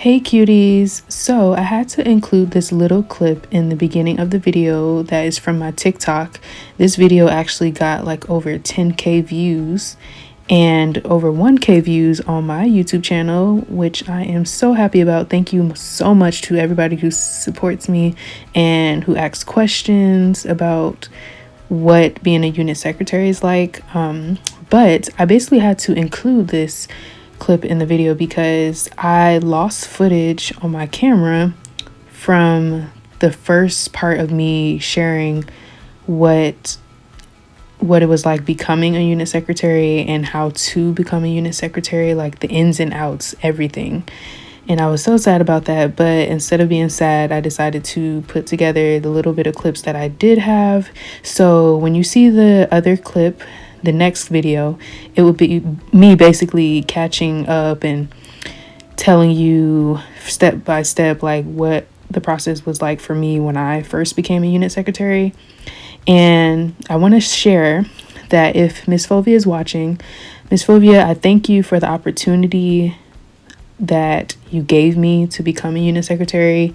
Hey cuties! So I had to include this little clip in the beginning of the video that is from my TikTok. This video actually got like over 10K views and over 1K views on my YouTube channel, which I am so happy about. Thank you so much to everybody who supports me and who asks questions about what being a unit secretary is like. But I basically had to include this clip in the video because I lost footage on my camera from the first part of me sharing what it was like becoming a unit secretary and how to become a unit secretary, like the ins and outs, everything. And I was so sad about that, but instead of being sad, I decided to put together the little bit of clips that I did have. So when you see the other clip, the next video, it would be me basically catching up and telling you step by step like what the process was like for me when I first became a unit secretary. And I want to share that if Miss Fovia is watching, Miss Fovia, I thank you for the opportunity that you gave me to become a unit secretary.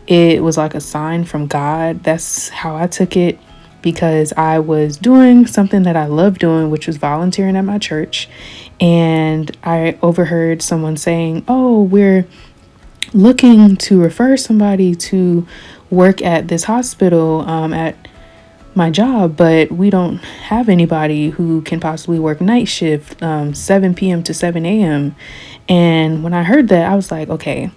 It was like a sign from God. That's how I took it, because I was doing something that I love doing, which was volunteering at my church. And I overheard someone saying, oh, we're looking to refer somebody to work at this hospital at my job, but we don't have anybody who can possibly work night shift, 7 p.m. to 7 a.m. And when I heard that, I was like, okay,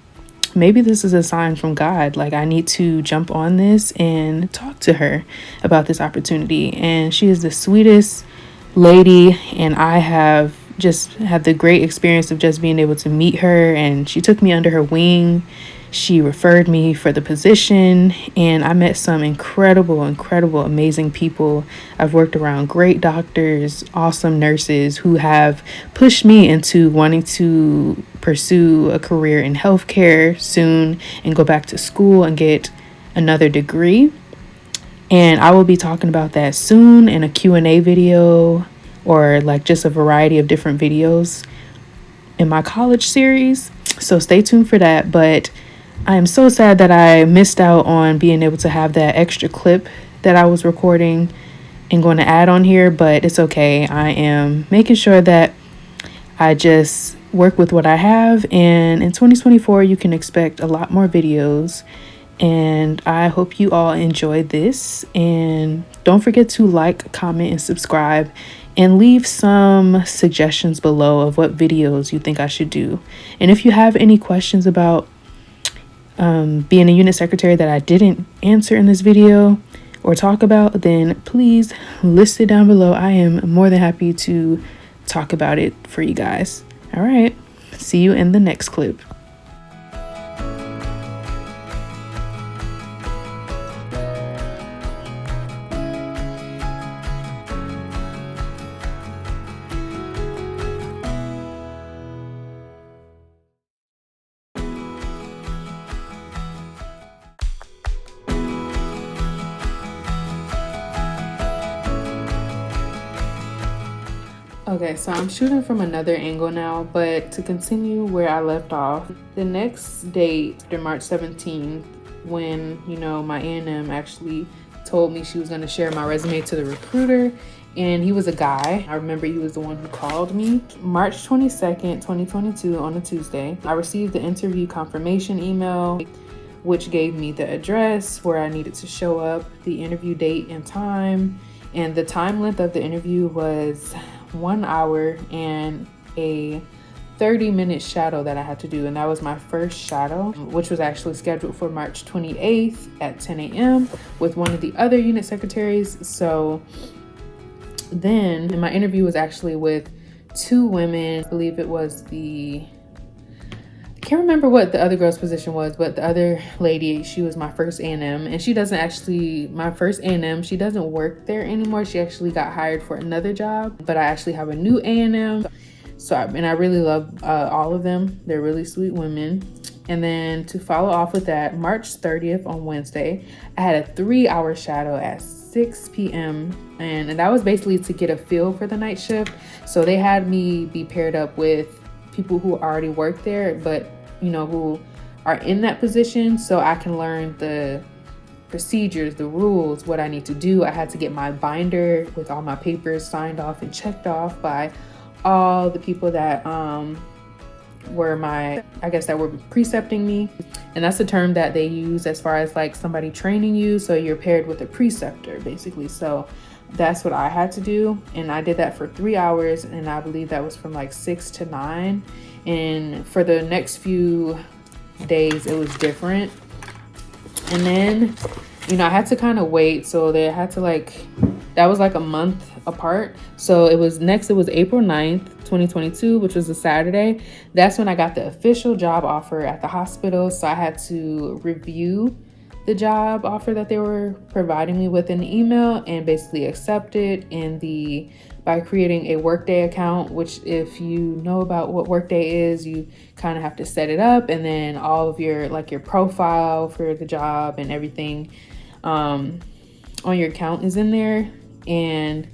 maybe this is a sign from God. Like, I need to jump on this and talk to her about this opportunity. And she is the sweetest lady, and I have just had the great experience of just being able to meet her, and she took me under her wing. She referred me for the position, and I met some incredible, amazing people. I've worked around great doctors, awesome nurses who have pushed me into wanting to pursue a career in healthcare soon and go back to school and get another degree. And I will be talking about that soon in a Q&A video, or like just a variety of different videos in my college series. So stay tuned for that. But I am so sad that I missed out on being able to have that extra clip that I was recording and going to add on here, but it's okay. I am making sure that I just work with what I have, and in 2024 you can expect a lot more videos, and I hope you all enjoy this. And don't forget to like, comment, and subscribe, and leave some suggestions below of what videos you think I should do. And if you have any questions about being a unit secretary that I didn't answer in this video or talk about, then please list it down below. I am more than happy to talk about it for you guys. All right, see you in the next clip. Okay, so I'm shooting from another angle now, but to continue where I left off, the next date after March 17th, when, my A&M actually told me she was going to share my resume to the recruiter, and he was a guy. I remember he was the one who called me. March 22nd, 2022, on a Tuesday, I received the interview confirmation email, which gave me the address where I needed to show up, the interview date and time, and the time length of the interview was 1 hour and a 30-minute shadow that I had to do. And that was my first shadow, which was actually scheduled for March 28th at 10 a.m. with one of the other unit secretaries. So then my interview was actually with two women. I believe it was I can't remember what the other girl's position was, but the other lady, she was my first A&M, and she doesn't actually, my first A&M, she doesn't work there anymore. She actually got hired for another job, but I actually have a new A&M. So, and I really love all of them. They're really sweet women. And then to follow off with that, March 30th on Wednesday, I had a 3-hour shadow at 6 p.m. And that was basically to get a feel for the night shift. So they had me be paired up with people who already work there, but who are in that position, so I can learn the procedures, the rules, what I need to do. I had to get my binder with all my papers signed off and checked off by all the people that were that were precepting me. And that's the term that they use as far as like somebody training you. So you're paired with a preceptor basically. So that's what I had to do. And I did that for 3 hours. And I believe that was from like 6 to 9. And for the next few days, it was different. And then, I had to kind of wait. So they had to that was like a month apart. So it was April 9th, 2022, which was a Saturday. That's when I got the official job offer at the hospital. So I had to review the job offer that they were providing me with an email and basically accept it by creating a Workday account, which if you know about what Workday is, you kind of have to set it up, and then all of your profile for the job and everything on your account is in there, and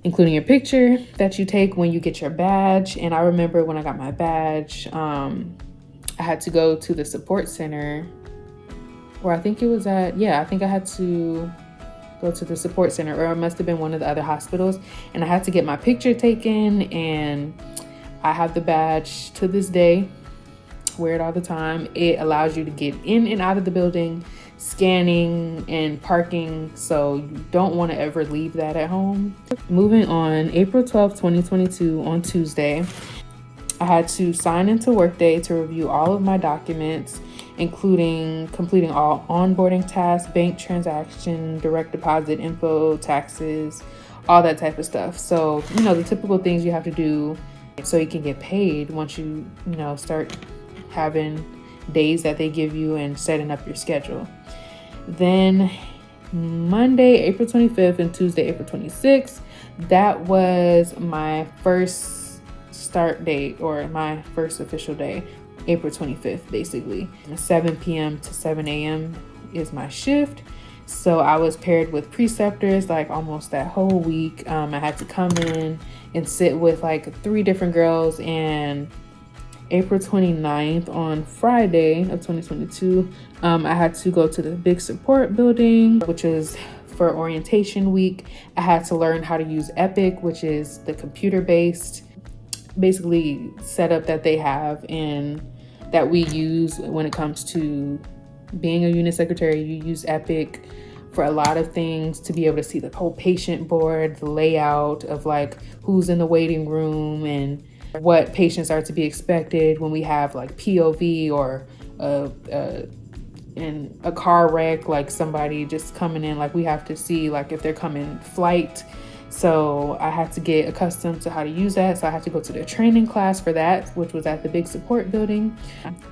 including your picture that you take when you get your badge. And I remember when I got my badge, I had to go to the support center, or I think I had to go to the support center, or it must have been one of the other hospitals, and I had to get my picture taken. And I have the badge to this day, wear it all the time. It allows you to get in and out of the building, scanning and parking, so you don't want to ever leave that at home. Moving on, April 12th, 2022, on Tuesday, I had to sign into Workday to review all of my documents, including completing all onboarding tasks, bank transaction, direct deposit info, taxes, all that type of stuff. So, the typical things you have to do so you can get paid once you, start having days that they give you and setting up your schedule. Then Monday, April 25th and Tuesday, April 26th, that was my first start date, or my first official day. April 25th, basically. 7 p.m. to 7 a.m. is my shift. So I was paired with preceptors almost that whole week. I had to come in and sit with 3 different girls. And April 29th, on Friday of 2022, I had to go to the big support building, which is for orientation week. I had to learn how to use Epic, which is the computer-based basically setup that they have and that we use when it comes to being a unit secretary. You use Epic for a lot of things, to be able to see the whole patient board, the layout of who's in the waiting room and what patients are to be expected when we have POV or in a car wreck, somebody just coming in, we have to see if they're coming flight. So I had to get accustomed to how to use that. So I had to go to the training class for that, which was at the big support building.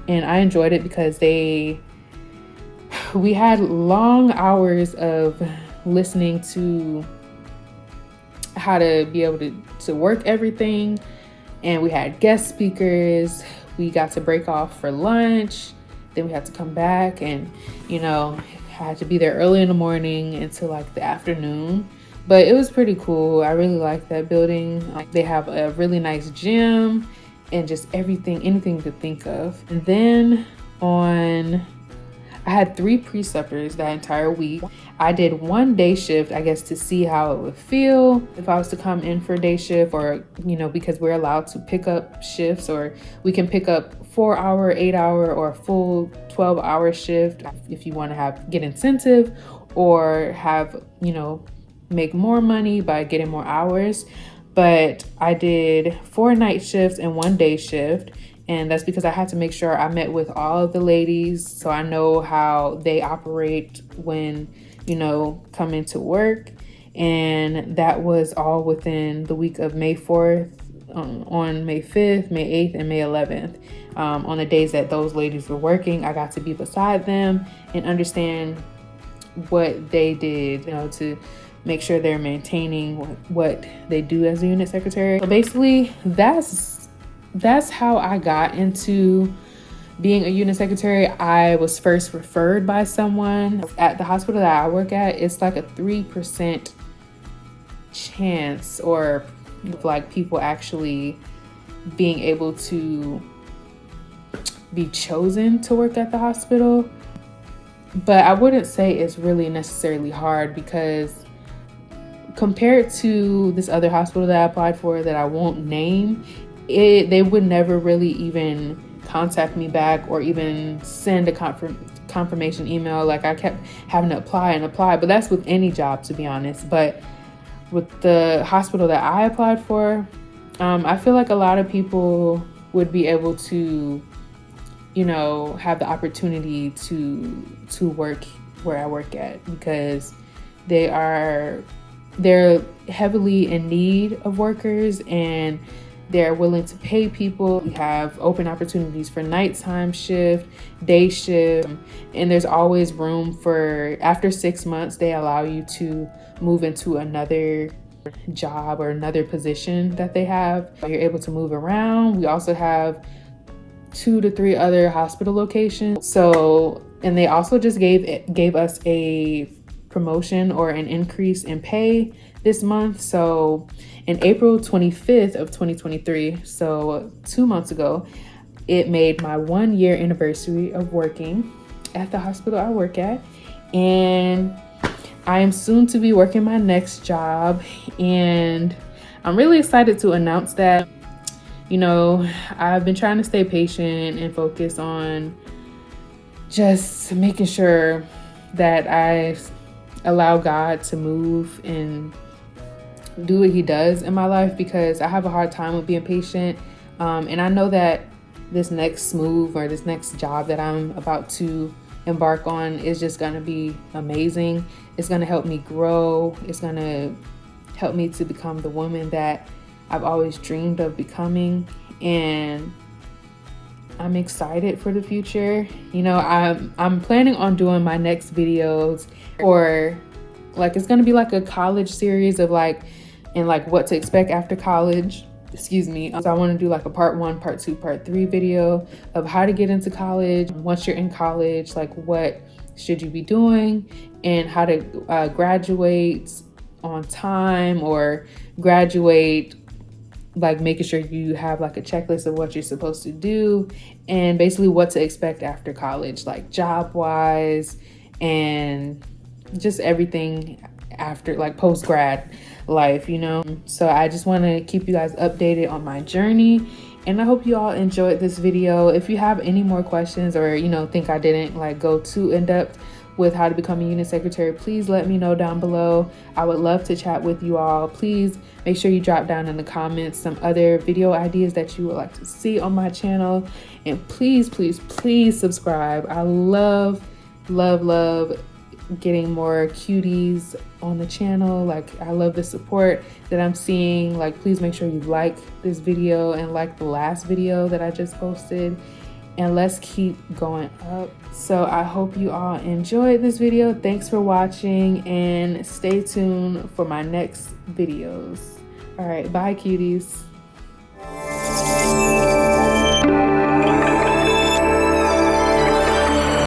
And I enjoyed it because we had long hours of listening to how to be able to work everything. And we had guest speakers. We got to break off for lunch. Then we had to come back and, I had to be there early in the morning until the afternoon. But it was pretty cool. I really like that building. They have a really nice gym and just anything to think of. And then I had 3 preceptors that entire week. I did 1 day shift, I guess, to see how it would feel if I was to come in for a day shift, or, because we're allowed to pick up shifts, or we can pick up 4-hour, 8-hour, or a full 12-hour shift if you want to get incentive or have, make more money by getting more hours. But I did 4 night shifts and 1 day shift. And that's because I had to make sure I met with all of the ladies, so I know how they operate when, coming to work. And that was all within the week of May 4th, on May 5th, May 8th, and May 11th. On the days that those ladies were working, I got to be beside them and understand what they did, to make sure they're maintaining what they do as a unit secretary. So basically, that's how I got into being a unit secretary. I was first referred by someone at the hospital that I work at. It's a 3% chance, or people actually being able to be chosen to work at the hospital. But I wouldn't say it's really necessarily hard, because compared to this other hospital that I applied for that I won't name, they would never really even contact me back or even send a confirmation email. Like, I kept having to apply and apply, but that's with any job, to be honest. But with the hospital that I applied for, I feel like a lot of people would be able to, you know, have the opportunity to work where I work at, because they're heavily in need of workers, and they're willing to pay people. We have open opportunities for nighttime shift, day shift, and there's always room for, after 6 months, they allow you to move into another job or another position that they have. You're able to move around. We also have 2 to 3 other hospital locations. So, and they also just gave us a promotion or an increase in pay this month. So in April 25th of 2023, so 2 months ago, it made my 1-year anniversary of working at the hospital I work at. And I am soon to be working my next job, and I'm really excited to announce that. You know, I've been trying to stay patient and focus on just making sure that I allow God to move and do what he does in my life, because I have a hard time with being patient. And I know that this next move or this next job that I'm about to embark on is just going to be amazing. It's going to help me grow. It's going to help me to become the woman that I've always dreamed of becoming. And I'm excited for the future. You know, I'm planning on doing my next videos, or like, it's going to be like a college series of like, and like what to expect after college. Excuse me. So I want to do like a part 1, part 2, part 3 video of how to get into college. Once you're in college, like what should you be doing, and how to graduate on time, or graduate, like making sure you have like a checklist of what you're supposed to do, and basically what to expect after college, like job wise, and just everything after, like post grad life, you know. So I just want to keep you guys updated on my journey, and I hope you all enjoyed this video. If you have any more questions, or you know, think I didn't like go too in depth with how to become a unit secretary, please let me know down below. I would love to chat with you all. Please make sure you drop down in the comments some other video ideas that you would like to see on my channel, and please subscribe. I love getting more cuties on the channel. Like, I love the support that I'm seeing. Like, please make sure you like this video and like the last video that I just posted, and let's keep going up. So I hope you all enjoyed this video. Thanks for watching, and stay tuned for my next videos. All right, bye cuties.